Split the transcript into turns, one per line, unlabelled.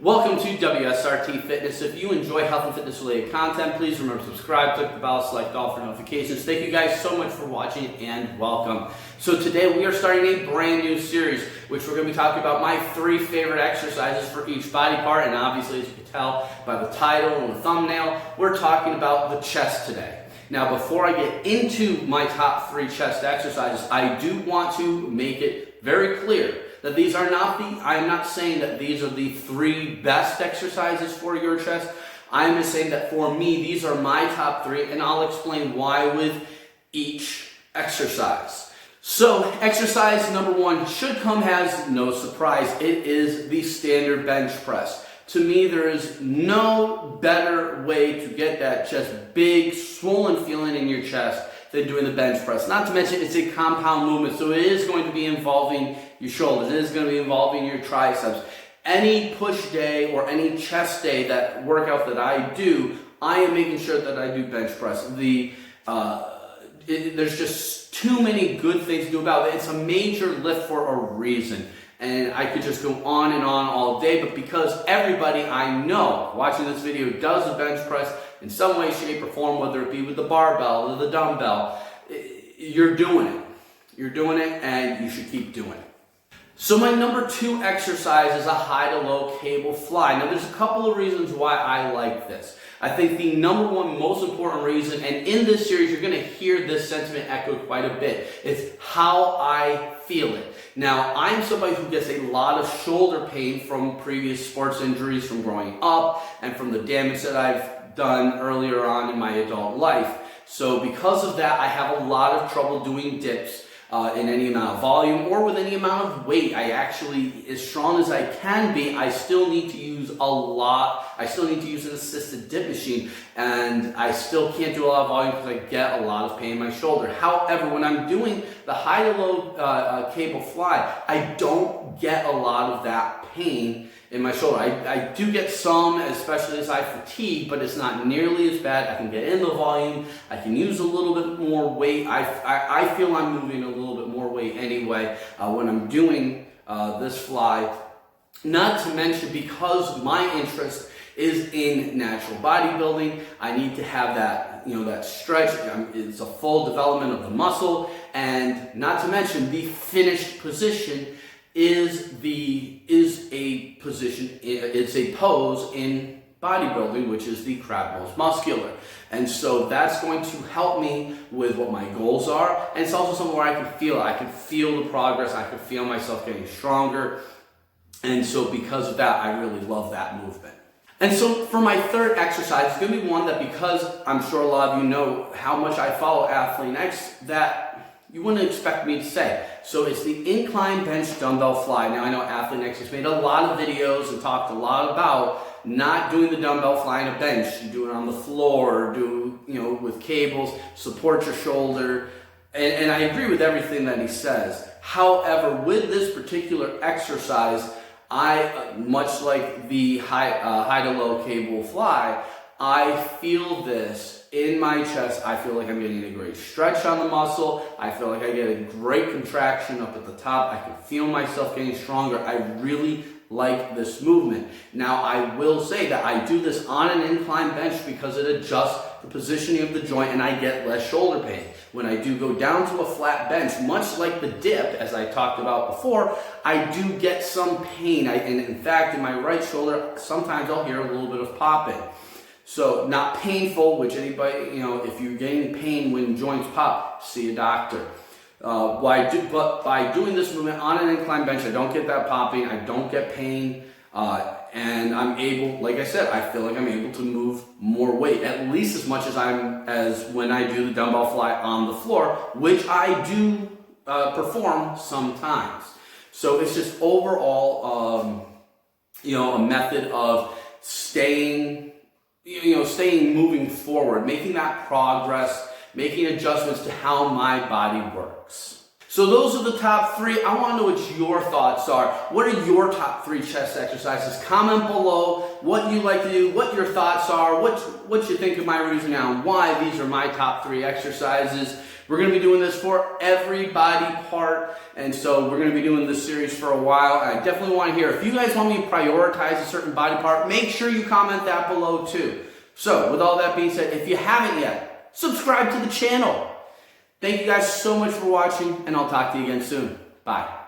Welcome to WSRT Fitness. If you enjoy health and fitness related content, please remember to subscribe, click the bell, select all for notifications. Thank you guys so much for watching and welcome. So today we are starting a brand new series, which we're going to be talking about my 3 favorite exercises for each body part. And obviously, as you can tell by the title and the thumbnail, we're talking about the chest today. Now, before I get into my top 3 chest exercises, I do want to make it very clear that these are not I'm not saying that these are the 3 best exercises for your chest. I'm just saying that for me, these are my top 3, and I'll explain why with each exercise. So, exercise number 1 should come as no surprise. It is the standard bench press. To me, there is no better way to get that just big, swollen feeling in your chest than doing the bench press. Not to mention, it's a compound movement, so it is going to be involving your shoulders. It is going to be involving your triceps. Any push day or any chest day, that workout that I do, I am making sure that I do bench press. There's just too many good things to do about it. It's a major lift for a reason. And I could just go on and on all day, but because everybody I know watching this video does a bench press in some way, shape, or form, whether it be with the barbell or the dumbbell, you're doing it. You're doing it, and you should keep doing it. So my number 2 exercise is a high to low cable fly. Now there's a couple of reasons why I like this. I think the number 1 most important reason, and in this series you're going to hear this sentiment echoed quite a bit, it's how I feel it. Now, I'm somebody who gets a lot of shoulder pain from previous sports injuries from growing up and from the damage that I've done earlier on in my adult life. So because of that, I have a lot of trouble doing dips in any amount of volume or with any amount of weight. I actually, as strong as I can be, I still need to use a lot. I still need to use an assisted dip machine, and I still can't do a lot of volume because I get a lot of pain in my shoulder. However, when I'm doing the high to low cable fly, I don't get a lot of that pain in my shoulder. I do get some, especially as I fatigue, but it's not nearly as bad. I can get in the volume. I can use a little bit more weight. I feel I'm moving a little bit more weight anyway when I'm doing this fly. Not to mention, because my interest is in natural bodybuilding, I need to have that, that stretch. It's a full development of the muscle, and not to mention the finished position is a pose in bodybuilding, which is the crab nose muscular. And so that's going to help me with what my goals are. And it's also something where I can feel it. I can feel the progress. I can feel myself getting stronger. And so because of that, I really love that movement. And so for my 3rd exercise, it's going to be one that, because I'm sure a lot of you know how much I follow Athlete X, that you wouldn't expect me to say. So it's the Incline Bench Dumbbell Fly. Now I know Athlete X has made a lot of videos and talked a lot about not doing the dumbbell fly on a bench. You do it on the floor, with cables, support your shoulder. And I agree with everything that he says. However, with this particular exercise, much like the high to low cable fly, I feel this in my chest. I feel like I'm getting a great stretch on the muscle. I feel like I get a great contraction up at the top. I can feel myself getting stronger. I really like this movement. Now, I will say that I do this on an incline bench because it adjusts the positioning of the joint and I get less shoulder pain. When I do go down to a flat bench, much like the dip, as I talked about before, I do get some pain. And in fact, in my right shoulder, sometimes I'll hear a little bit of popping. So not painful, which anybody, if you're getting pain when joints pop, see a doctor. But by doing this movement on an incline bench, I don't get that popping, I don't get pain, and I'm able, like I said, I feel like I'm able to move more weight, at least as much as when I do the dumbbell fly on the floor, which I do perform sometimes. So it's just overall, a method of staying moving forward, making that progress, making adjustments to how my body works. So those are the top 3. I want to know what your thoughts are. What are your top 3 chest exercises? Comment below what you like to do, what your thoughts are, what you think of my reasoning on why these are my top 3 exercises. We're going to be doing this for every body part, and so we're going to be doing this series for a while. I definitely want to hear, if you guys want me to prioritize a certain body part, make sure you comment that below too. So with all that being said, if you haven't yet, subscribe to the channel. Thank you guys so much for watching, and I'll talk to you again soon. Bye.